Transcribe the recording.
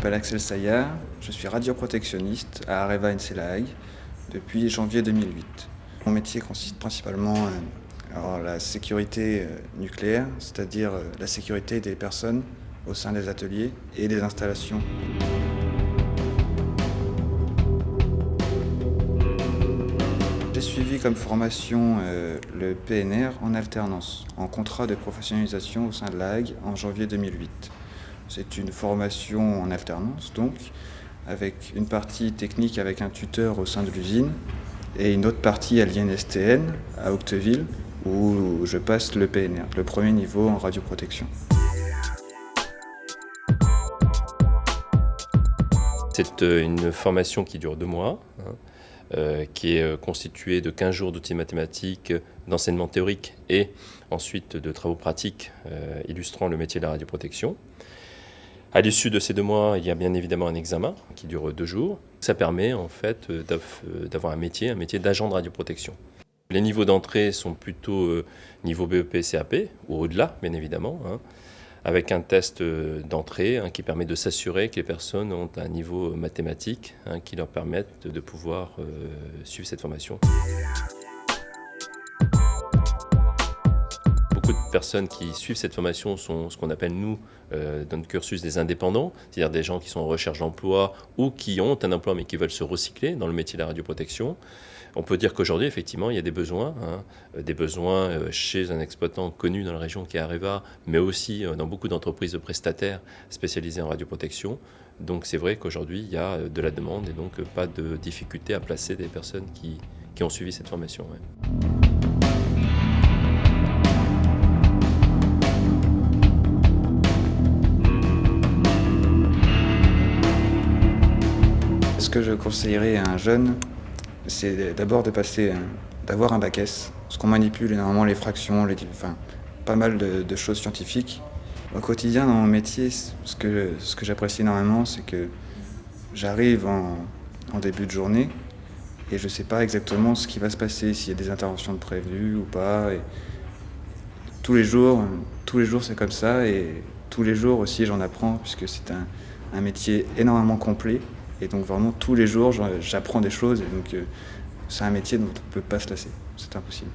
m'appelle Axel Sayar, je suis radioprotectionniste à Areva NC-La Hague depuis janvier 2008. Mon métier consiste principalement en la sécurité nucléaire, c'est-à-dire la sécurité des personnes au sein des ateliers et des installations. J'ai suivi comme formation le PNR en alternance, en contrat de professionnalisation au sein de la Hague en janvier 2008. C'est une formation en alternance, donc, avec une partie technique avec un tuteur au sein de l'usine et une autre partie à l'INSTN, à Octeville, où je passe le PNR, le premier niveau en radioprotection. C'est une formation qui dure 2 mois, qui est constituée de 15 jours d'outils mathématiques, d'enseignement théorique et ensuite de travaux pratiques illustrant le métier de la radioprotection. À l'issue de ces 2 mois, il y a bien évidemment un examen qui dure 2 jours. Ça permet en fait d'avoir un métier d'agent de radioprotection. Les niveaux d'entrée sont plutôt niveau BEP, CAP ou au-delà, bien évidemment, avec un test d'entrée qui permet de s'assurer que les personnes ont un niveau mathématique qui leur permette de pouvoir suivre cette formation. Beaucoup de personnes qui suivent cette formation sont ce qu'on appelle, nous, dans notre cursus, des indépendants, c'est-à-dire des gens qui sont en recherche d'emploi ou qui ont un emploi mais qui veulent se recycler dans le métier de la radioprotection. On peut dire qu'aujourd'hui, effectivement, il y a des besoins chez un exploitant connu dans la région qui est Areva, mais aussi dans beaucoup d'entreprises de prestataires spécialisées en radioprotection. Donc c'est vrai qu'aujourd'hui, il y a de la demande et donc pas de difficulté à placer des personnes qui ont suivi cette formation. Ouais. Ce que je conseillerais à un jeune, c'est d'abord d'avoir un bac S, parce qu'on manipule énormément les fractions, pas mal de choses scientifiques. Au quotidien, dans mon métier, ce que j'apprécie énormément, c'est que j'arrive en début de journée et je ne sais pas exactement ce qui va se passer, s'il y a des interventions de prévues ou pas. Et tous les jours c'est comme ça, et tous les jours aussi j'en apprends, puisque c'est un métier énormément complet. Et donc vraiment tous les jours j'apprends des choses, et donc c'est un métier dont on ne peut pas se lasser, c'est impossible.